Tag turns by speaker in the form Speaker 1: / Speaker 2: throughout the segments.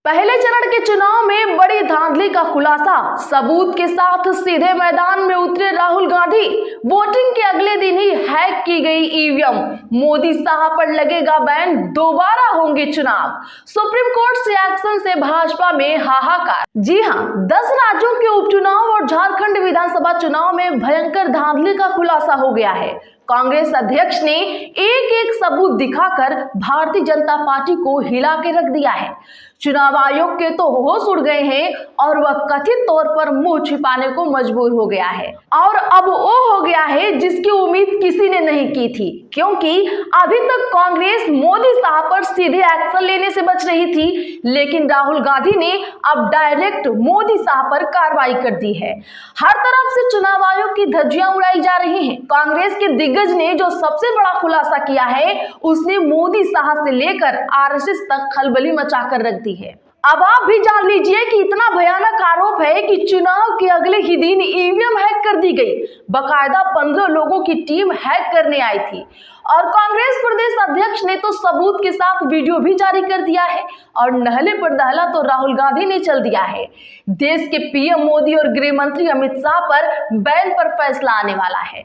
Speaker 1: पहले चरण के चुनाव में बड़ी धांधली का खुलासा, सबूत के साथ सीधे मैदान में उतरे राहुल गांधी। वोटिंग के अगले दिन ही हैक की गई ईवीएम, मोदी साहब पर लगेगा बैन, दोबारा होंगे चुनाव। सुप्रीम कोर्ट से एक्शन से भाजपा में हाहाकार। जी हां, 10 राज्यों के उपचुनाव और झारखंड विधानसभा चुनाव में भयंकर धांधली का खुलासा हो गया है। कांग्रेस अध्यक्ष ने एक एक सबूत दिखाकर भारतीय जनता पार्टी को हिला के रख दिया है। चुनाव आयोग के तो होश उड़ गए हैं और वह कथित तौर पर मुंह छिपाने को मजबूर हो गया है। और अब वो हो गया है जिसकी उम्मीद किसी ने नहीं की थी, क्योंकि अभी तक कांग्रेस मोदी साहब पर सीधे एक्शन लेने से बच रही थी, लेकिन राहुल गांधी ने अब डायरेक्ट मोदी साहब पर कार्रवाई कर दी है। हर तरफ से चुनाव आयोग की धज्जियां उड़ाई जा रही हैं। कांग्रेस के दिग्गज ने जो सबसे बड़ा खुलासा किया है, उसने मोदी साहब से लेकर आरएसएस तक खलबली मचाकर रख दी है। अब आप भी जान लीजिए कि इतना भयानक आरोप है कि चुनाव के अगले ही दिन ईवीएम हैक कर दी गई। बकायदा 15 लोगों की टीम हैक करने आई थी और कांग्रेस प्रदेश अध्यक्ष ने तो सबूत के साथ वीडियो भी जारी कर दिया है। और नहले पर दहला तो राहुल गांधी ने चल दिया है। देश के पीएम मोदी और गृह मंत्री अमित शाह पर बैन पर फैसला आने वाला है।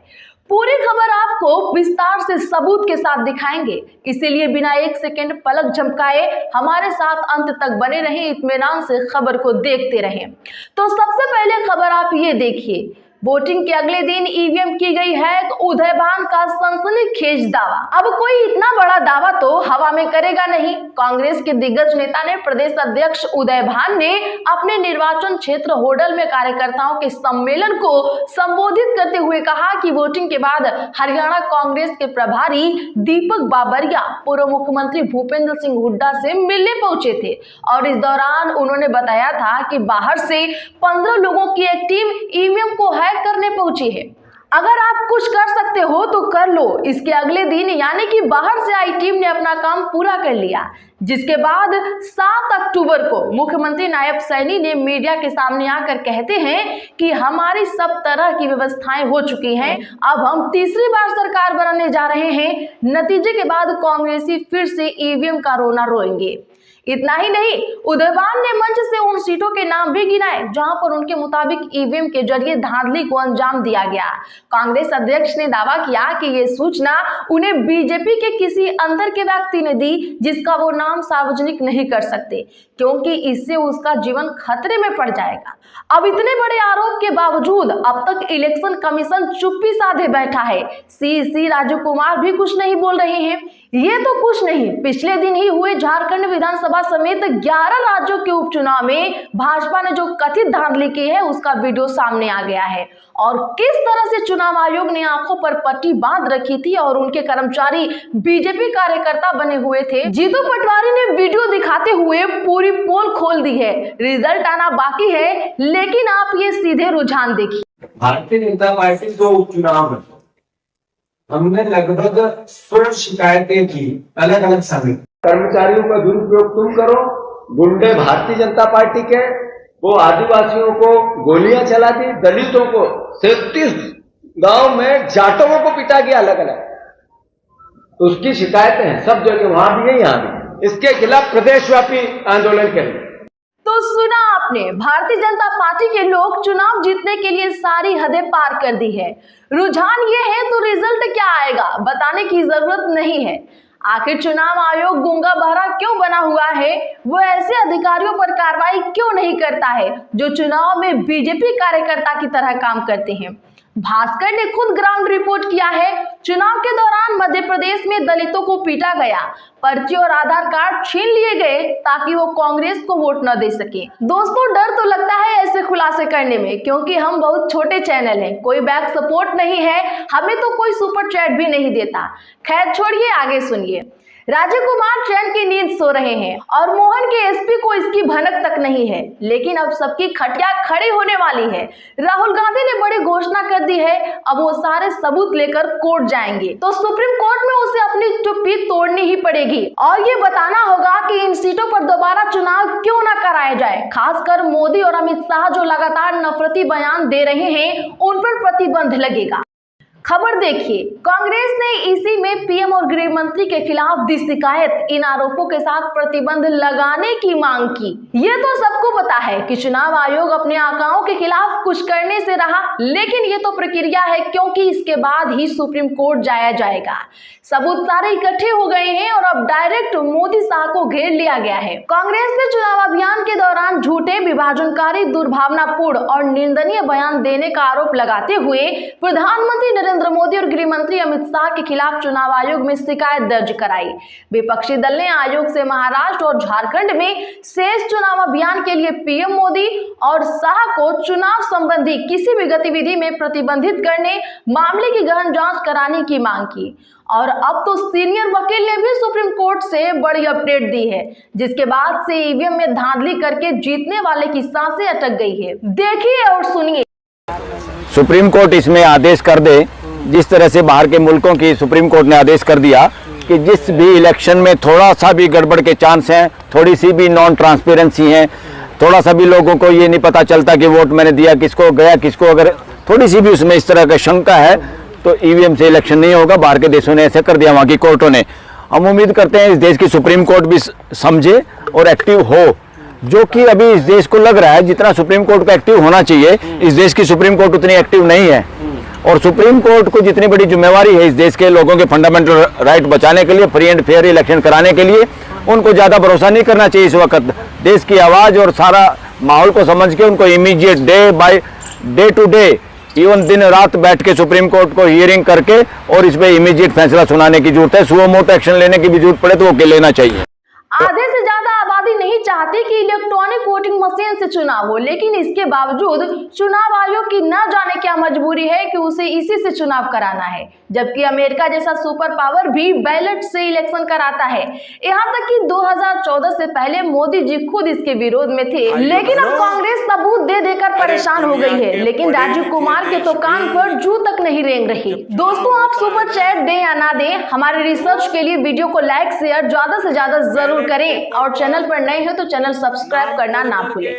Speaker 1: पूरी खबर आपको विस्तार से सबूत के साथ दिखाएंगे, इसीलिए बिना एक सेकंड पलक झपकाए हमारे साथ अंत तक बने रहें, इत्मीनान से खबर को देखते रहें। तो सबसे पहले खबर आप ये देखिए, वोटिंग के अगले दिन ईवीएम की गई हैक, उदयभान का सनसनीखेज दावा। अब कोई इतना बड़ा दावा तो हवा में करेगा नहीं। कांग्रेस के दिग्गज नेता ने प्रदेश अध्यक्ष उदयभान ने अपने निर्वाचन क्षेत्र होडल में कार्यकर्ताओं के सम्मेलन को संबोधित करते हुए कहा कि वोटिंग के बाद हरियाणा कांग्रेस के प्रभारी दीपक बाबरिया पूर्व मुख्यमंत्री भूपेंद्र सिंह हुड्डा से मिलने पहुंचे थे और इस दौरान उन्होंने बताया था कि बाहर से 15 लोगों की एक टीम ईवीएम को हैक करने पहुंची है। अगर आप कुछ कर सकते हो तो कर लो। इसके अगले दिन यानी कि बाहर से आई टीम ने अपना काम पूरा कर लिया, जिसके बाद 7 अक्टूबर को मुख्यमंत्री नायब सैनी ने मीडिया के सामने आकर कहते हैं कि हमारी सब तरह की व्यवस्थाएं हो चुकी हैं, अब हम तीसरी बार सरकार बनाने जा रहे हैं। नतीजे के बाद कांग्रेसी फिर से ईवीएम का रोना रोएंगे। इतना ही नहीं, उदयभान ने मंच से उन सीटों के नाम भी गिनाए जहां पर उनके मुताबिक ईवीएम के जरिए धांधली को अंजाम दिया गया। कांग्रेस अध्यक्ष ने दावा किया कि ये सूचना उन्हें बीजेपी के किसी अंदर के व्यक्ति ने दी, जिसका वो नाम सार्वजनिक नहीं कर सकते, क्योंकि इससे उसका जीवन खतरे में पड़ जाएगा। अब इतने बड़े आरोप के बावजूद अब तक इलेक्शन कमीशन चुप्पी साधे बैठा है। सीईसी राजीव कुमार भी कुछ नहीं बोल रहे हैं। ये तो कुछ नहीं, पिछले दिन ही हुए झारखंड विधानसभा समेत 11 राज्यों के उपचुनाव में भाजपा ने जो कथित धांधली की है, उसका वीडियो सामने आ गया है और किस तरह से चुनाव आयोग ने आंखों पर पट्टी बांध रखी थी और उनके कर्मचारी बीजेपी कार्यकर्ता बने हुए थे। जीतू पटवारी ने वीडियो दिखाते हुए पूरी पोल खोल दी है। रिजल्ट आना बाकी है, लेकिन आप ये सीधे रुझान देखिए।
Speaker 2: भारतीय जनता पार्टी को उपचुनाव में हमने लगभग 16 शिकायतें की अलग अलग समय।
Speaker 3: कर्मचारियों का दुरुपयोग तुम करो, गुंडे भारतीय जनता पार्टी के, वो आदिवासियों को गोलियां चला दी, दलितों को 37 गांव में जाटवों को पिटा गया अलग अलग। तो उसकी शिकायतें हैं सब जगह, वहां भी है यहाँ भी। इसके खिलाफ प्रदेशव्यापी आंदोलन करेंगे।
Speaker 1: तो सुना आपने, भारतीय जनता पार्टी के लोग चुनाव जीतने के लिए सारी हदें पार कर दी है। रुझान ये है तो रिजल्ट क्या आएगा बताने की जरूरत नहीं है। आखिर चुनाव आयोग गूंगा बहरा क्यों बना हुआ है? वो ऐसे अधिकारियों पर कार्रवाई क्यों नहीं करता है जो चुनाव में बीजेपी कार्यकर्ता की तरह काम करते हैं? भास्कर ने खुद ग्राउंड रिपोर्ट किया है। चुनाव के दौरान मध्य प्रदेश में दलितों को पीटा गया, पर्ची और आधार कार्ड छीन लिए गए ताकि वो कांग्रेस को वोट न दे सके। दोस्तों, डर तो लगता है ऐसे खुलासे करने में, क्योंकि हम बहुत छोटे चैनल हैं, कोई बैक सपोर्ट नहीं है, हमें तो कोई सुपर चैट भी नहीं देता। खैर छोड़िए, आगे सुनिए। राजीव कुमार चैन की नींद सो रहे हैं और मोहन के एसपी को इसकी भनक तक नहीं है, लेकिन अब सबकी खटिया खड़ी होने वाली है। राहुल गांधी ने बड़ी घोषणा कर दी है, अब वो सारे सबूत लेकर कोर्ट जाएंगे तो सुप्रीम कोर्ट में उसे अपनी चुप्पी तोड़नी ही पड़ेगी और ये बताना होगा कि इन सीटों पर दोबारा चुनाव क्यों ना कराया जाए। खासकर मोदी और अमित शाह जो लगातार नफरती बयान दे रहे हैं, उन पर प्रतिबंध लगेगा। खबर देखिए, कांग्रेस ने इसी में पीएम और गृह मंत्री के खिलाफ दी शिकायत, इन आरोपों के साथ प्रतिबंध लगाने की मांग की। ये तो सबको पता है कि चुनाव आयोग अपने आकाओं के खिलाफ कुछ करने से रहा, लेकिन ये तो प्रक्रिया है, क्योंकि इसके बाद ही सुप्रीम कोर्ट जाया जाएगा। सबूत सारे इकट्ठे हो गए हैं और अब डायरेक्ट मोदी शाह को घेर लिया गया है। कांग्रेस ने चुनाव अभियान के दौरान झूठे, विभाजनकारी, दुर्भावनापूर्ण और निंदनीय बयान देने का आरोप लगाते हुए प्रधानमंत्री नरेंद्र मोदी और गृह मंत्री अमित शाह के खिलाफ चुनाव आयोग में शिकायत दर्ज कराई। विपक्षी दल ने आयोग से महाराष्ट्र और झारखंड में शेष चुनाव अभियान के लिए पीएम मोदी और शाह को चुनाव संबंधी किसी भी गतिविधि में प्रतिबंधित करने, मामले की गहन जांच कराने की मांग की। और अब तो सीनियर वकील ने भी सुप्रीम कोर्ट से बड़ी अपडेट दी है, जिसके बाद से ईवीएम में धांधली करके जीतने वाले की सांसें अटक गई है। देखिए और सुनिए।
Speaker 4: सुप्रीम कोर्ट इसमें आदेश कर दे, जिस तरह से बाहर के मुल्कों की सुप्रीम कोर्ट ने आदेश कर दिया कि जिस भी इलेक्शन में थोड़ा सा भी गड़बड़ के चांस हैं, थोड़ी सी भी नॉन ट्रांसपेरेंसी है, थोड़ा सा भी लोगों को ये नहीं पता चलता कि वोट मैंने दिया किसको, गया किसको, अगर थोड़ी सी भी उसमें इस तरह का शंका है तो ईवीएम से इलेक्शन नहीं होगा। बाहर के देशों ने ऐसे कर दिया, वहाँ की कोर्टों ने। हम उम्मीद करते हैं इस देश की सुप्रीम कोर्ट भी समझे और एक्टिव हो, जो कि अभी इस देश को लग रहा है जितना सुप्रीम कोर्ट को एक्टिव होना चाहिए, इस देश की सुप्रीम कोर्ट उतनी एक्टिव नहीं है। और सुप्रीम कोर्ट को जितनी बड़ी जिम्मेवारी है इस देश के लोगों के फंडामेंटल राइट बचाने के लिए, फ्री एंड फेयर इलेक्शन कराने के लिए, उनको ज़्यादा भरोसा नहीं करना चाहिए इस वक्त। देश की आवाज़ और सारा माहौल को समझ के उनको immediate day to day, even दिन रात बैठ के सुप्रीम कोर्ट को हियरिंग करके और इस पे इमीडिएट फैसला सुनाने की जरूरत है। सुओ मोटो एक्शन लेने की भी जरूरत पड़े तो वो लेना चाहिए।
Speaker 1: आधे से ज्यादा आबादी नहीं चाहती कि इलेक्ट्रॉनिक वोटिंग मशीन से चुनाव हो, लेकिन इसके बावजूद चुनाव आयोग की न जाने क्या मजबूरी है कि उसे इसी से चुनाव कराना है, जबकि अमेरिका जैसा सुपर पावर भी बैलेट से इलेक्शन कराता है। यहाँ तक कि 2014 से पहले मोदी जी खुद इसके विरोध में थे, लेकिन अब कांग्रेस सबूत दे देकर परेशान हो गई है। लेकिन राजीव कुमार के तो कान पर जू तक नहीं रेंग रही। दोस्तों, आप सुपर चैट दें या ना दें, हमारे रिसर्च के लिए वीडियो को लाइक शेयर ज्यादा से ज्यादा जरूर करें और चैनल पर नए हो तो चैनल सब्सक्राइब करना ना भूलें।